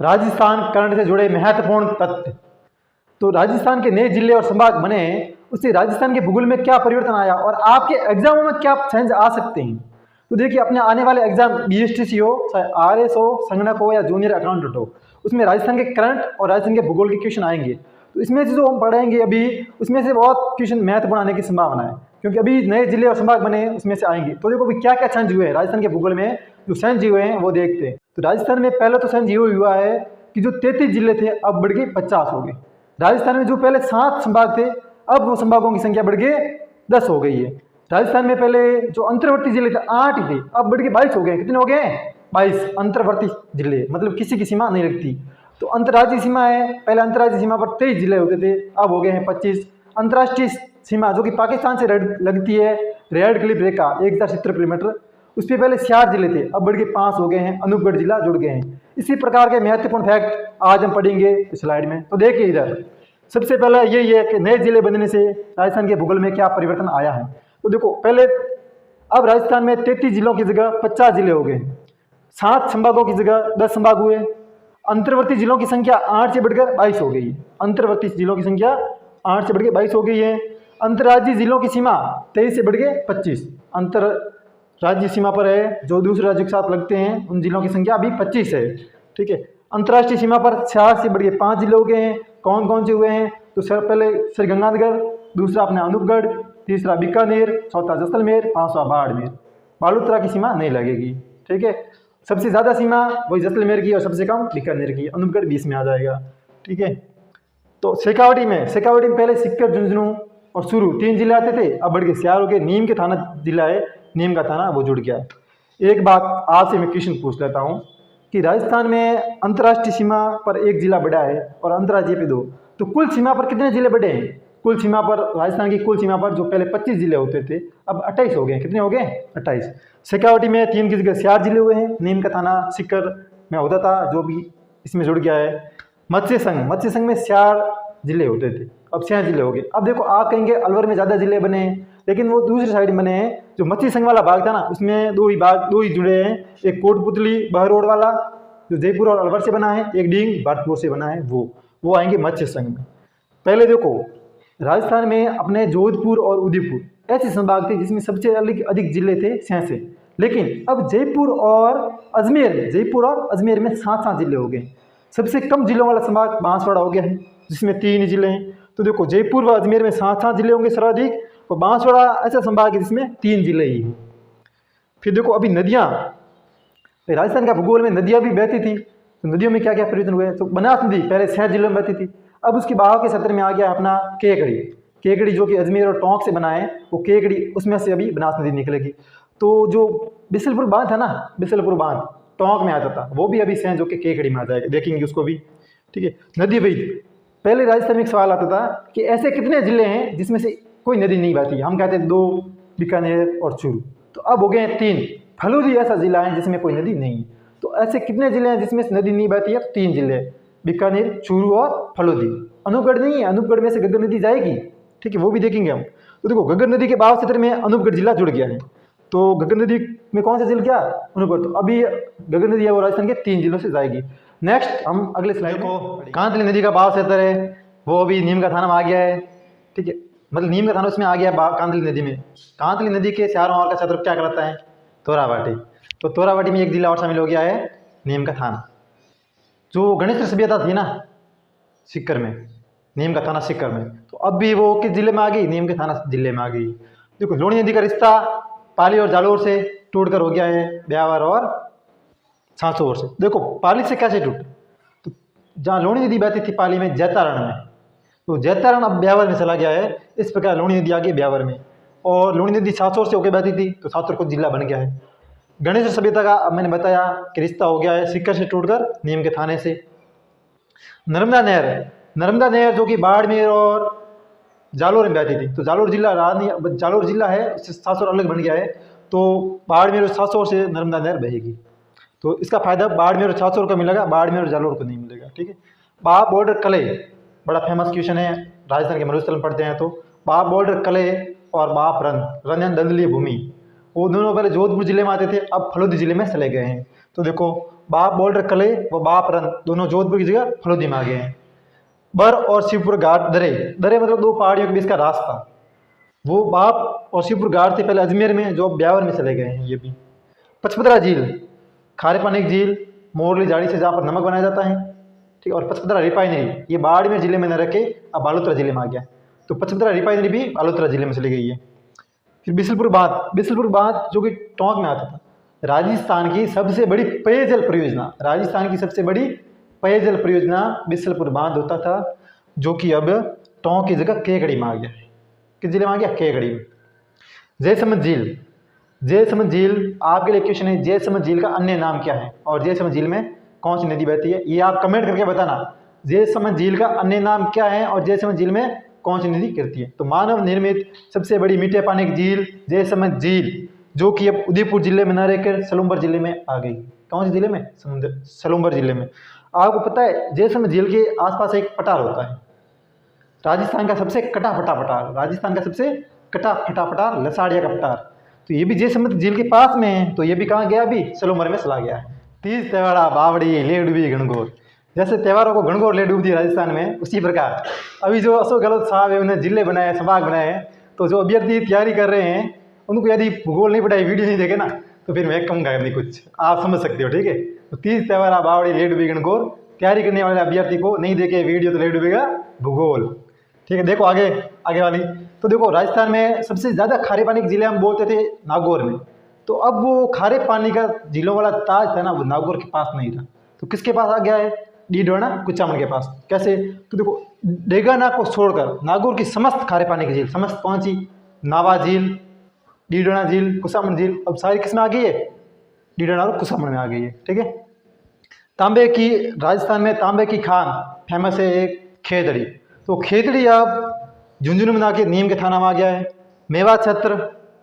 Rajasthan current से जुड़े महत्वपूर्ण तथ्य। तो राजस्थान के नए जिले और संभाग बने, उससे राजस्थान के भूगोल में क्या परिवर्तन आया और आपके एग्जामों में क्या चेंज आ सकते हैं। तो देखिए, अपने आने वाले एग्जाम बीएसटीसी हो, चाहे आरएस हो, संगणक हो या जूनियर अकाउंटेंट हो, उसमें राजस्थान के करंट और राजस्थान के भूगोल के क्वेश्चन आएंगे। तो इसमें से जो हम पढ़ेंगे अभी, उसमें से बहुत क्वेश्चन महत्वपूर्ण आने की संभावना है, क्योंकि अभी नए जिले और संभाग बने उसमें से आएंगे। तो देखो अभी क्या क्या चेंज हुए हैं राजस्थान के भूगोल में, जो चेंज हुए हैं वो देखते हैं। तो राजस्थान में पहले तो चेंज ये हुआ है कि जो 33 जिले थे अब बढ़ के 50 हो गए। राजस्थान में जो पहले 7 संभाग थे, अब वो संभागों की संख्या बढ़ के 10 हो गई है। राजस्थान में पहले जो अंतर्वर्ती जिले थे 8 ही थे, अब बढ़ के 22 हो गए। कितने हो गए? 22 अंतर्वर्ती जिले, मतलब किसी की सीमा नहीं लगती। तो अंतर्राज्यीय सीमा है, पहले अंतर्राज्यीय सीमा पर 23 जिले होते थे, अब हो गए हैं 25। अंतर्राष्ट्रीय सीमा जो कि पाकिस्तान से लगती है, रेड क्लिफ रेखा 1070 किलोमीटर, उस पर पहले 4 जिले थे, अब बढ़ के 5 हो गए हैं, अनूपगढ़ जिला जुड़ गए हैं। इसी प्रकार के महत्वपूर्ण फैक्ट आज हम पढ़ेंगे इस स्लाइड में। तो देखिए इधर सबसे पहला यही है कि नए जिले बनने से राजस्थान के भूगोल में क्या परिवर्तन आया है। तो देखो पहले, अब राजस्थान में 33 जिलों की जगह 50 जिले हो गए, 7 संभागों की जगह 10 संभाग हुए, अंतर्वर्ती जिलों की संख्या 8 से बढ़कर 22 हो गई। अंतर्वर्ती जिलों की संख्या 8 से बढ़कर 22 हो गई है। अंतर्राज्यीय जिलों की सीमा 23 से बढ़ के 25 अंतर्राज्यीय सीमा पर है, जो दूसरे राज्यों के साथ लगते हैं उन जिलों की संख्या अभी 25 है। ठीक है, अंतर्राष्ट्रीय सीमा पर 4 से बढ़ के 5 जिले हो गए हैं। कौन कौन से हुए हैं? तो सर पहले श्रीगंगानगर, दूसरा अपने अनूपगढ़, तीसरा बीकानेर, चौथा जैसलमेर, 5वां बाड़मेर। बालोतरा की सीमा नहीं लगेगी। ठीक है, सबसे ज़्यादा सीमा वही जैसलमेर की और सबसे कम बीकानेर की, अनूपगढ़ 20 में आ जाएगा। ठीक है, तो शेखावाटी में पहले सिक्कर, झुंझुनू और सुरू 3 जिले आते थे, अब बढ़ के 4 हो गए। नीम के थाना जिला है, नीम का थाना वो जुड़ गया। एक बात आपसे मैं क्वेश्चन पूछ लेता हूँ कि राजस्थान में अंतर्राष्ट्रीय सीमा पर 1 जिला बढ़ा है और अंतर्राज्यीय पे 2, तो कुल सीमा पर कितने जिले बढ़े हैं? कुल सीमा पर, राजस्थान की कुल सीमा पर जो पहले 25 जिले होते थे, अब 28 हो गए। कितने हो गए? 28। शेखावाटी में 3 की जगह 4 जिले हुए हैं। नीम का थाना सिक्कर में होता था, जो भी इसमें जुड़ गया है। मत्स्य संघ में 4 जिले होते थे, अब 6 जिले हो गए। अब देखो आप कहेंगे अलवर में ज़्यादा जिले बने हैं, लेकिन वो दूसरी साइड बने हैं। जो मत्स्य संघ वाला भाग था ना, उसमें 2 ही जुड़े हैं, एक कोटपुतली बहरोड वाला जो जयपुर और अलवर से बना है, एक डींग भरतपुर से बना है, वो आएंगे मत्स्य संघ में। पहले देखो राजस्थान में अपने जोधपुर और उदयपुर ऐसे संभाग थे जिसमें सबसे अधिक जिले थे 6 से, लेकिन अब जयपुर और अजमेर में 7 जिले हो गए। सबसे कम जिलों वाला संभाग बांसवाड़ा हो गया है, जिसमें 3 ही जिले हैं। तो देखो जयपुर व अजमेर में 7 जिले होंगे सर्वाधिक, और बांसवाड़ा ऐसा संभाग है जिसमें 3 जिले ही हैं। फिर देखो अभी नदियाँ, राजस्थान का भूगोल में नदियाँ भी बहती थी, तो नदियों में क्या क्या परिवर्तन हुए? तो बनास नदी पहले 6 जिलों में बहती थी, अब उसकी बहाव के क्षेत्र में आ गया अपना केकड़ी जो कि अजमेर और टोंक से बना है, वो केकड़ी, उसमें से अभी बनास नदी निकलेगी। तो जो बिसलपुर बांध था ना, बिसलपुर बांध टोंक में आता था, वो भी अभी सेंध जो कि केकड़ी में आ जाएगा, देखेंगे उसको भी। ठीक है, नदी वही, पहले राजस्थान में एक सवाल आता था कि ऐसे कितने जिले हैं जिसमें से कोई नदी नहीं बहती? हम कहते हैं 2, बीकानेर और चूरू। तो अब हो गए हैं 3। फलूदी ऐसा जिला है जिसमें कोई नदी नहीं है। तो ऐसे कितने जिले हैं जिसमें नदी नहीं बहती है? 3 जिले, बीकानेर, चूरू और फलूदी। अनूपगढ़ नहीं है, अनूपगढ़ में से घग्गर नदी जाएगी। ठीक है, वो भी देखेंगे हम। तो देखो घग्गर नदी के बहाव क्षेत्र में अनूपगढ़ जिला जुड़ गया है, तो घग्गर नदी में कौन सा जिला गया? अनूपगढ़। तो अभी घग्गर नदी है वो राजस्थान के 3 जिलों से जाएगी। नेक्स्ट हम अगले स्लाइड को, कांतली नदी का बहाव क्षेत्र है, वो अभी नीम का थाना में आ गया है। ठीक है, मतलब नीम का थाना उसमें आ गया है कांतली नदी में। कांतली नदी के चारों ओर का क्षेत्र क्या कहलाता है? तोराबाटी। तो तोराबाटी में एक जिला और शामिल हो गया है, नीम का थाना। जो गणेश सभ्यता थी ना सिक्कर में, नीम का थाना सिक्कर में, तो अब भी वो किस जिले में आ गई? नीम के थाना जिले में आ गई। देखो लूणी नदी का रिश्ता पाली और जालोर से टूटकर हो गया है ब्यावर और सांसौर से। देखो पाली से कैसे टूट? तो जहाँ लूणी नदी बहती थी पाली में, जैतारण में, तो जैतारण अब ब्यावर में चला गया है। इस प्रकार लूणी नदी आ गई ब्यावर में, और लूणी नदी सांसौर से होकर बहती थी, तो सांसौर को जिला बन गया है। गणेश सभ्यता का अब मैंने बताया कि रिश्ता हो गया है सिक्कर से टूटकर नीम के थाने से। नर्मदा नहर जो कि बाड़मेर और जालोर में बहती थी, तो जालोर जिला है, उससे सांसौर अलग बन गया है, तो बाड़मेर और सांसौर से नर्मदा नहर बहेगी। तो इसका फायदा बाड़मेर और सांसौर को मिलेगा, बाड़मेर और जालोर को नहीं मिलेगा। ठीक है, बाप बॉर्डर कले बड़ा फेमस क्वेश्चन है, राजस्थान के मरुस्थल में पढ़ते हैं। तो बाप बॉर्डर कले और बाप रन दंदलीय भूमि, वो दोनों पहले जोधपुर जिले में आते थे, अब फलोदी जिले में चले गए हैं। तो देखो बाप बॉर्डर कले व बाप रन दोनों जोधपुर की जगह फलोदी में आ गए हैं। बर और शिवपुर घाट दरे, दरे मतलब दो पहाड़ियों के बीच का रास्ता, वो बाप और शिवपुर घाट थे पहले अजमेर में, जो अब ब्यावर में चले गए हैं। ये भी पचपदरा झील, खारे पानी की झील, मोरली झाड़ी से जहाँ पर नमक बनाया जाता है, ठीक है। और पचपदरा रिफाइनरी, ये बाड़मेर जिले में न रखे, अब बालोतरा जिले में आ गया। तो पचपदरा रिफाइनरी भी बालोतरा जिले में चली गई है। फिर बिसलपुर बांध, बिसलपुर बांध जो कि टोंक में आता था। राजस्थान की सबसे बड़ी पेयजल परियोजना, राजस्थान की सबसे बड़ी पेयजल परियोजना बिसलपुर बांध होता था, जो कि अब टोंक की जगह केकड़ी में आ गया है। किस जिले में आ गया? केकड़ी में। जयसमंद झील, जयसमंद झील आपके लिए क्वेश्चन है, जयसमंद झील का अन्य नाम क्या है और जयसमंद झील में कौन सी नदी बहती है, ये आप कमेंट करके बताना। जयसमंद झील का अन्य नाम क्या है और जयसमंद झील में कौन सी नदी गिरती है। तो मानव निर्मित सबसे बड़ी मीठे पानी की झील जयसमंद झील, जो कि अब उदयपुर जिले में न रहकर सलूम्बर जिले में आ गई। कौन से जिले में? सलूम्बर जिले में। आपको पता है जयसमंद झील के आसपास एक पठार होता है, राजस्थान का सबसे कटा फटा पठार, राजस्थान का सबसे कटा फटा पठार लसाड़िया का पठार। तो ये भी जयसमंद झील के पास में है, तो ये भी कहाँ गया? अभी सलूम्बर में चला गया है। तीज त्योहारा बावड़ी ले डूबी गणगौर, जैसे त्योहारों को गणगौर ले डूबती है राजस्थान में, उसी प्रकार अभी जो अशोक गहलोत साहब है उन्हें जिले बनाए, संभाग बनाए हैं, तो जो अभ्यर्थी तैयारी कर रहे हैं उनको यदि भूगोल नहीं पढ़ाई, वीडियो नहीं देखे ना, तो फिर मैं कहूँगा नहीं कुछ, आप समझ सकते हो, ठीक है। तो तीज त्योहारा बावड़ी ले डूबी गणगौर, तैयारी करने वाले अभ्यर्थी को नहीं देखे वीडियो तो ले डूबेगा भूगोल, ठीक है। देखो आगे, आगे वाली, तो देखो राजस्थान में सबसे ज़्यादा खारे पानी के जिले हम बोलते थे नागौर में, तो अब वो खारे पानी का जिलों वाला ताज था ना, वो नागौर के पास नहीं था, तो किसके पास आ गया है? डीडोना कुचामन के पास। कैसे? तो देखो डेगाना को छोड़कर नागौर की समस्त खारे पानी की झील, समस्त कौन सी? नावा झील, डीडोना झील, कुचामन झील, अब सारी किस में आ गई है? डीडोना और कुचामन में आ गई है, ठीक है। तांबे की, राजस्थान में तांबे की खान फेमस है एक खेतड़ी, तो खेतड़ी अब झुंझुनू में आके नीम के थाना में आ गया है। मेवात क्षेत्र,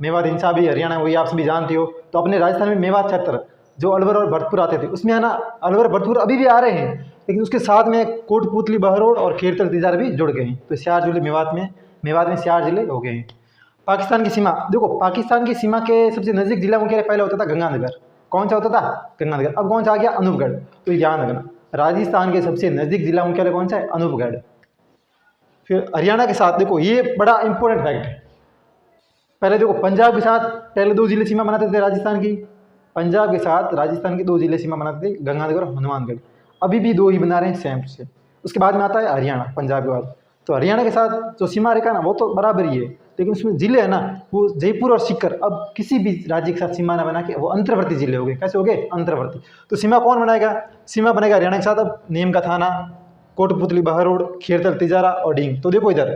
मेवात हिंसा भी हरियाणा, वही आप सभी जानते हो। तो अपने राजस्थान में मेवात क्षेत्र जो अलवर और भरतपुर आते थे, उसमें है ना, अलवर भरतपुर अभी भी आ रहे हैं, लेकिन उसके साथ में कोटपुतली, बहरोड और खेरतल तिजार भी जुड़ गए हैं। तो 4 जिले मेवात में 4 जिले हो गए हैं। पाकिस्तान की सीमा, देखो पाकिस्तान की सीमा के सबसे नज़दीक जिला मुख्यालय पहले होता था गंगानगर, कौन सा होता था? गंगानगर। अब कौन सा आ गया? अनूपगढ़। तो याद रखना राजस्थान के सबसे नज़दीक जिला मुख्यालय कौन सा है? अनूपगढ़। फिर हरियाणा के साथ, देखो ये बड़ा इंपॉर्टेंट फैक्ट है, पहले देखो पंजाब के साथ पहले 2 जिले सीमा बनाते थे राजस्थान की, पंजाब के साथ राजस्थान के 2 जिले सीमा बनाते थे, गंगानगर और हनुमानगढ़। अभी भी 2 ही बना रहे हैं सेम टू सेम। उसके बाद में आता है हरियाणा, पंजाब के बाद। तो हरियाणा के साथ जो सीमा रेखा ना, वो तो बराबर ही है, लेकिन उसमें जिले है ना, वो जयपुर और सीकर अब किसी भी राज्य के साथ सीमा ना बना के वो अंतर्वर्ती जिले हो गए। कैसे हो गए? अंतर्वर्ती। तो सीमा कौन बनाएगा? सीमा बनेगा हरियाणा के साथ अब नीम का थाना, कोटपुतली, बहरोड, खेरतल तिजारा और डींग। तो देखो इधर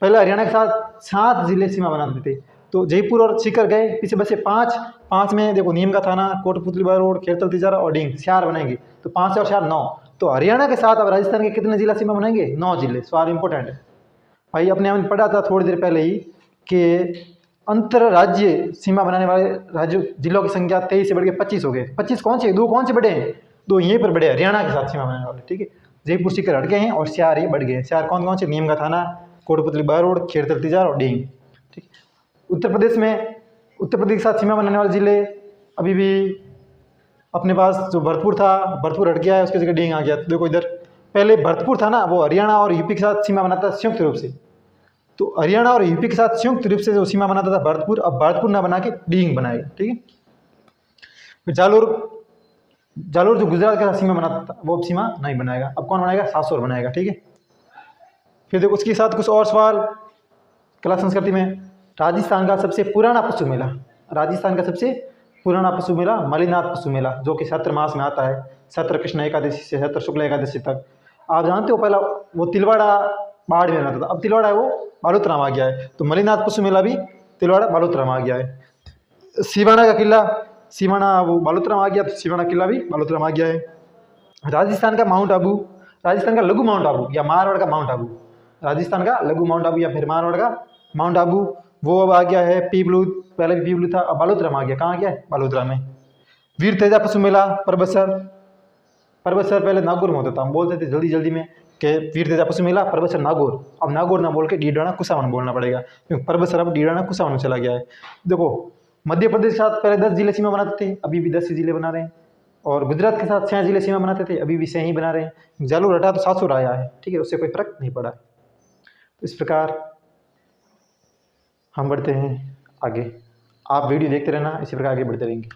पहले हरियाणा के साथ 7 जिले सीमा बनाते थे, तो जयपुर और सीकर गए, पीछे बचे 5 में देखो नीम का थाना, कोटपुतली, बहरोड, खेरतल तिजारा और डींग, 4 बनेंगे। तो 5 और 4 9। तो हरियाणा के साथ अब राजस्थान के कितने जिला सीमा बनाएंगे? 9 जिले। सवाल इंपॉर्टेंट है भाई, अपने हमने पढ़ा था थोड़ी देर पहले ही कि अंतर्राज्यीय सीमा बनाने वाले राज्यों जिलों की संख्या 23 से बढ़ के 25 हो गए। 25 कौन से? 2 कौन से बड़े हैं? 2 यहीं पर बड़े, हरियाणा के साथ सीमा बनाने वाले, ठीक है। जयपुर सीकर हट गए हैं और 4 ये बढ़ गए हैं। 4 कौन कौन से? नीम का थाना, कोटपुतली, बहरोड, खेरतल तिजार और डींग, ठीक। उत्तर प्रदेश में, उत्तर प्रदेश के साथ सीमा बनाने वाले जिले अभी भी अपने पास जो भरतपुर था, भरतपुर हट गया है, उसकी जगह डींग आ गया। देखो इधर पहले भरतपुर था ना, वो हरियाणा और यूपी के साथ सीमा बनाता था संयुक्त रूप से, तो हरियाणा और यूपी के साथ संयुक्त रूप से जो सीमा बनाता था भरतपुर, अब भरतपुर ना बना के डींग बनाएगा, ठीक है। फिर जालोर, जालोर जो गुजरात के साथ सीमा बनाता था वो अब सीमा नहीं बनाएगा, अब कौन बनाएगा? सासोर बनाएगा, ठीक है। फिर देखो उसके साथ कुछ और सवाल कला संस्कृति में। राजस्थान का सबसे पुराना पशु मेला, राजस्थान का सबसे पुराना पशु मेला मलिनाथ पशु मेला, जो कि 7 मास में आता है, 7 कृष्ण एकादशी से 7 शुक्ल एकादशी तक। आप जानते हो पहला वो तिलवाड़ा बाढ़ में आता था, अब तिलवाड़ा है वो बालोतरा में आ गया है, तो मलिनाथ पशु मेला भी तिलवाड़ा बालोतरा में आ गया है। सिवाना का किला, सिवाना वो बालोतरा में आ गया, तो सिवाना किला भी बालोतरा में आ गया है। राजस्थान का माउंट आबू, राजस्थान का लघु माउंट आबू या मारवाड़ का माउंट आबू, राजस्थान का लघु माउंट आबू या फिर मारवाड़ का माउंट आबू, वो अब आ गया है पीपलू, पहले भी पीपलू था, अब बालोतरा में आ गया। कहाँ गया है? बालोतरा में। वीर तेजा पशु मेला परबतसर, परबतसर पहले नागौर में होता था, हम बोलते थे जल्दी जल्दी में कि वीर तेजा पशु मेला परबतसर नागौर, अब नागौर ना बोल के डीडाना कुसावन बोलना पड़ेगा, क्योंकि परबतसर अब डीडाना कुसावन में चला गया है। देखो मध्य प्रदेश के साथ पहले 10 जिले सीमा बनाते थे, अभी भी 10 जिले बना रहे हैं। और गुजरात के साथ 6 जिले सीमा बनाते थे, अभी भी 6 ही बना रहे हैं। जालौर हटा तो 700 आया है, ठीक है, उससे कोई फर्क नहीं पड़ा। तो इस प्रकार हम बढ़ते हैं आगे। आप वीडियो देखते रहना, इसी प्रकार आगे बढ़ते रहेंगे।